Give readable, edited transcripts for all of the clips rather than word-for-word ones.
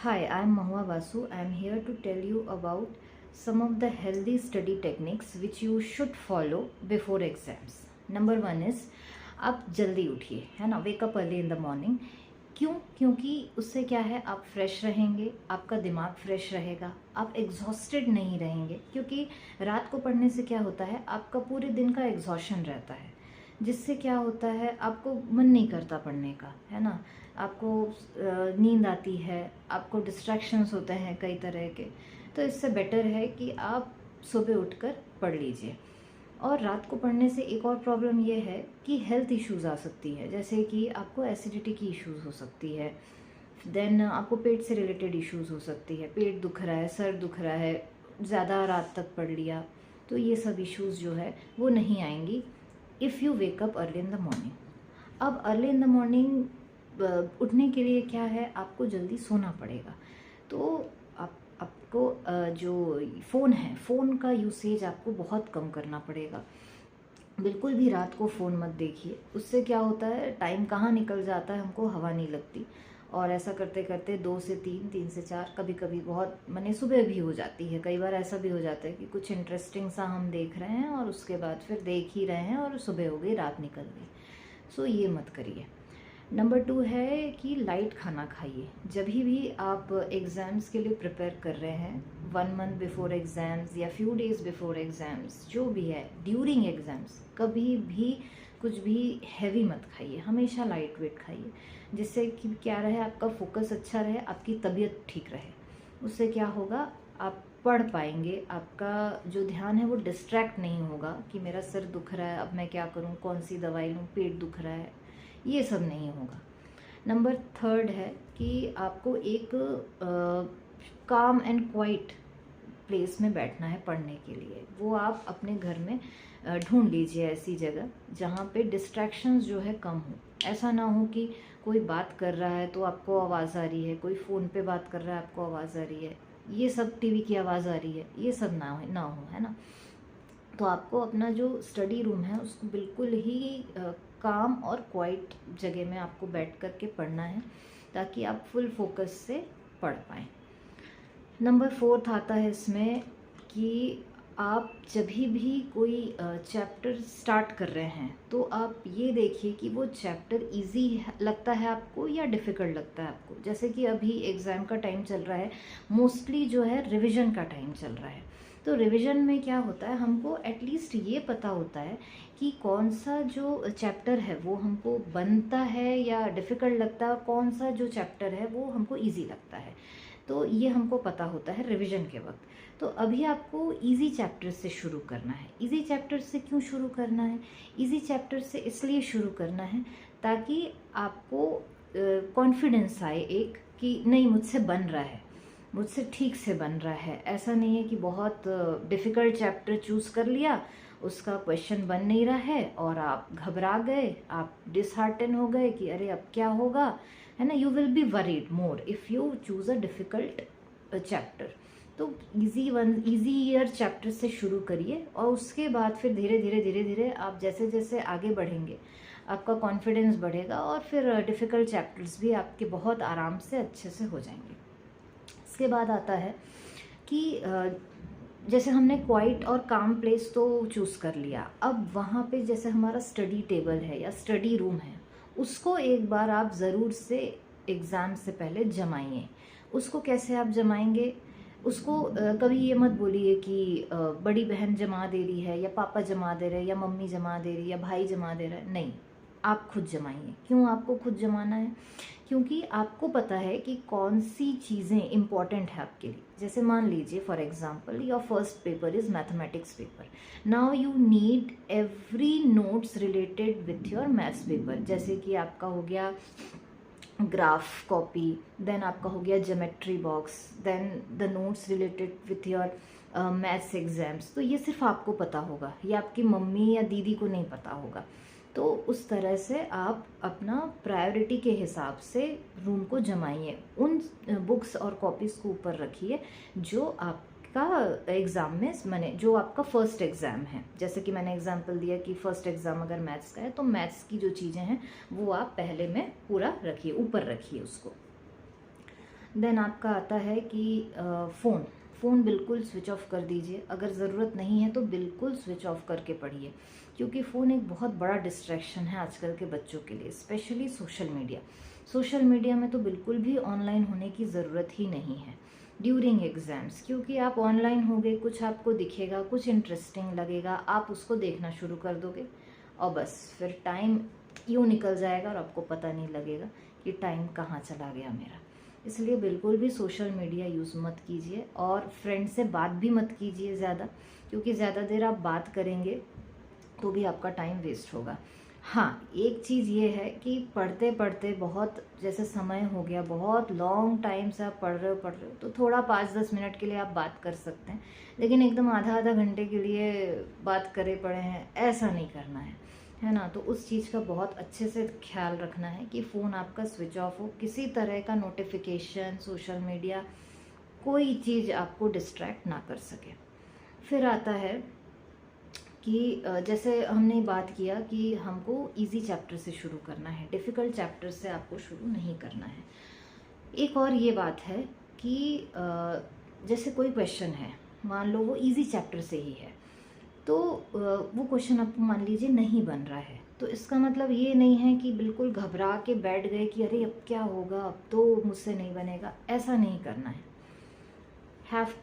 Hi, I'm Mahua Vasu. I'm here to tell you about some of the healthy study techniques which you should follow before exams. Number one is आप जल्दी उठिए, है ना, wake up early in the morning. क्योंकि उससे क्या है, आप फ्रेश रहेंगे, आपका दिमाग फ्रेश रहेगा, आप एग्जॉस्टेड नहीं रहेंगे। क्योंकि रात को पढ़ने से क्या होता है, आपका पूरे दिन का एग्जॉशन रहता है, जिससे क्या होता है, आपको मन नहीं करता पढ़ने का, है ना, आपको नींद आती है, आपको डिस्ट्रैक्शंस होते हैं कई तरह के। तो इससे बेटर है कि आप सुबह उठकर पढ़ लीजिए। और रात को पढ़ने से एक और प्रॉब्लम ये है कि हेल्थ इश्यूज आ सकती है, जैसे कि आपको एसिडिटी की इश्यूज हो सकती है, देन आपको पेट से रिलेटेड इश्यूज हो सकती है, पेट दुख रहा है, सर दुख रहा है, ज़्यादा रात तक पढ़ लिया, तो ये सब इश्यूज जो है वो नहीं आएंगी if you wake up early in the morning. अब अर्ली इन द मॉर्निंग उठने के लिए क्या है, आपको जल्दी सोना पड़ेगा। तो आपको जो फ़ोन है, फ़ोन का यूसेज आपको बहुत कम करना पड़ेगा। बिल्कुल भी रात को फ़ोन मत देखिए, उससे क्या होता है, टाइम कहाँ निकल जाता है हमको हवा नहीं लगती। और ऐसा करते करते 2 से 3, 3 से 4, कभी कभी बहुत माने सुबह भी हो जाती है। कई बार ऐसा भी हो जाता है कि कुछ इंटरेस्टिंग सा हम देख रहे हैं और उसके बाद फिर देख ही रहे हैं और सुबह हो गई, रात निकल गई। सो ये मत करिए। नंबर 2 है कि लाइट खाना खाइए। जब भी आप एग्ज़ाम्स के लिए प्रिपेयर कर रहे हैं, 1 मंथ बिफोर एग्ज़ाम्स या फ्यू डेज़ बिफोर एग्ज़ाम्स, जो भी है, ड्यूरिंग एग्ज़ाम्स कभी भी कुछ भी हैवी मत खाइए, हमेशा लाइट वेट खाइए, जिससे कि क्या रहे, आपका फोकस अच्छा रहे, आपकी तबीयत ठीक रहे। उससे क्या होगा, आप पढ़ पाएंगे, आपका जो ध्यान है वो डिस्ट्रैक्ट नहीं होगा कि मेरा सर दुख रहा है, अब मैं क्या करूं, कौन सी दवाई लूं, पेट दुख रहा है, ये सब नहीं होगा। नंबर 3 है कि आपको एक काम एंड क्वाइट प्लेस में बैठना है पढ़ने के लिए। वो आप अपने घर में ढूंढ लीजिए ऐसी जगह जहाँ पे डिस्ट्रैक्शंस जो है कम हो। ऐसा ना हो कि कोई बात कर रहा है तो आपको आवाज़ आ रही है, कोई फ़ोन पे बात कर रहा है आपको आवाज़ आ रही है, ये सब टीवी की आवाज़ आ रही है, ये सब ना हो, है ना। तो आपको अपना जो स्टडी रूम है उसको बिल्कुल ही काम और क्वाइट जगह में आपको बैठ कर के पढ़ना है, ताकि आप फुल फोकस से पढ़ पाएँ। नंबर 4 आता है इसमें कि आप जब भी कोई चैप्टर स्टार्ट कर रहे हैं तो आप ये देखिए कि वो चैप्टर इजी लगता है आपको या डिफ़िकल्ट लगता है आपको। जैसे कि अभी एग्ज़ाम का टाइम चल रहा है, मोस्टली जो है रिवीजन का टाइम चल रहा है। तो रिवीजन में क्या होता है, हमको एटलीस्ट ये पता होता है कि कौन सा जो चैप्टर है वो हमको बनता है या डिफ़िकल्ट लगता है, और कौन सा जो चैप्टर है वो हमको ईजी लगता है। तो ये हमको पता होता है रिवीजन के वक्त। तो अभी आपको इजी चैप्टर से शुरू करना है। इजी चैप्टर से क्यों शुरू करना है, इजी चैप्टर से इसलिए शुरू करना है ताकि आपको कॉन्फिडेंस आए एक कि नहीं, मुझसे बन रहा है, मुझसे ठीक से बन रहा है। ऐसा नहीं है कि बहुत डिफ़िकल्ट चैप्टर चूज़ कर लिया, उसका क्वेश्चन बन नहीं रहा है और आप घबरा गए, आप डिसहार्टन हो गए कि अरे अब क्या होगा, है ना। You will be worried more if you choose a difficult chapter. तो इजी ईयर चैप्टर से शुरू करिए, और उसके बाद फिर धीरे धीरे आप जैसे जैसे आगे बढ़ेंगे आपका कॉन्फिडेंस बढ़ेगा, और फिर डिफ़िकल्ट चैप्टर्स भी आपके बहुत आराम से अच्छे से हो जाएंगे। इसके बाद आता है कि जैसे हमने क्वाइट और काम प्लेस तो चूज़ कर लिया, अब वहाँ पे जैसे हमारा स्टडी टेबल है या स्टडी रूम है, उसको एक बार आप ज़रूर से एग्ज़ाम से पहले जमाइए। उसको कैसे आप जमाएंगे, उसको कभी ये मत बोलिए कि बड़ी बहन जमा दे रही है या पापा जमा दे रहे हैं या मम्मी जमा दे रही है या भाई जमा दे रहा है, नहीं, आप खुद जमाइए। क्यों आपको खुद जमाना है, क्योंकि आपको पता है कि कौन सी चीज़ें इम्पॉर्टेंट है आपके लिए। जैसे मान लीजिए for example your first paper is mathematics paper, now you need every notes related with your maths paper. जैसे कि आपका हो गया ग्राफ कॉपी, देन आपका हो गया geometry box, then the notes related with your maths exams. तो ये सिर्फ आपको पता होगा, ये आपकी मम्मी या दीदी को नहीं पता होगा। तो उस तरह से आप अपना प्रायोरिटी के हिसाब से रूम को जमाइए, उन बुक्स और कॉपीज़ को ऊपर रखिए जो आपका एग्ज़ाम में माने जो आपका फर्स्ट एग्ज़ाम है। जैसे कि मैंने एग्जांपल दिया कि फर्स्ट एग्ज़ाम अगर मैथ्स का है तो मैथ्स की जो चीज़ें हैं वो आप पहले में पूरा रखिए, ऊपर रखिए उसको। देन आपका आता है कि फ़ोन बिल्कुल स्विच ऑफ कर दीजिए। अगर ज़रूरत नहीं है तो बिल्कुल स्विच ऑफ करके पढ़िए, क्योंकि फ़ोन एक बहुत बड़ा डिस्ट्रैक्शन है आजकल के बच्चों के लिए, स्पेशली सोशल मीडिया में तो बिल्कुल भी ऑनलाइन होने की ज़रूरत ही नहीं है ड्यूरिंग एग्ज़ाम्स, क्योंकि आप ऑनलाइन होगे, कुछ आपको दिखेगा, कुछ इंटरेस्टिंग लगेगा, आप उसको देखना शुरू कर दोगे और बस फिर टाइम यूँ निकल जाएगा और आपको पता नहीं लगेगा कि टाइम कहाँ चला गया मेरा। इसलिए बिल्कुल भी सोशल मीडिया यूज़ मत कीजिए और फ्रेंड से बात भी मत कीजिए ज़्यादा, क्योंकि ज़्यादा देर आप बात करेंगे तो भी आपका टाइम वेस्ट होगा। हाँ, एक चीज़ ये है कि पढ़ते पढ़ते बहुत जैसे समय हो गया, बहुत लॉन्ग टाइम से आप पढ़ रहे हो तो थोड़ा 5-10 मिनट के लिए आप बात कर सकते हैं, लेकिन एकदम आधा घंटे के लिए बात करे पड़े हैं ऐसा नहीं करना है ना। तो उस चीज़ का बहुत अच्छे से ख्याल रखना है कि फ़ोन आपका स्विच ऑफ हो, किसी तरह का नोटिफिकेशन, सोशल मीडिया, कोई चीज़ आपको डिस्ट्रैक्ट ना कर सके। फिर आता है कि जैसे हमने बात किया कि हमको इजी चैप्टर से शुरू करना है, डिफ़िकल्ट चैप्टर से आपको शुरू नहीं करना है। एक और ये बात है कि जैसे कोई क्वेश्चन है, मान लो वो इजी चैप्टर से ही है, तो वो क्वेश्चन आपको मान लीजिए नहीं बन रहा है, तो इसका मतलब ये नहीं है कि बिल्कुल घबरा के बैठ गए कि अरे अब क्या होगा, अब तो मुझसे नहीं बनेगा, ऐसा नहीं करना है। हैव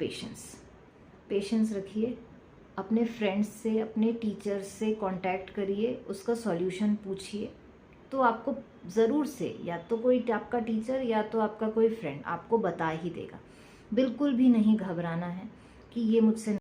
पेशेंस रखिए, अपने फ्रेंड्स से, अपने टीचर्स से कांटेक्ट करिए, उसका सॉल्यूशन पूछिए, तो आपको ज़रूर से या तो कोई आपका टीचर या तो आपका कोई फ्रेंड आपको बता ही देगा। बिल्कुल भी नहीं घबराना है कि ये मुझसे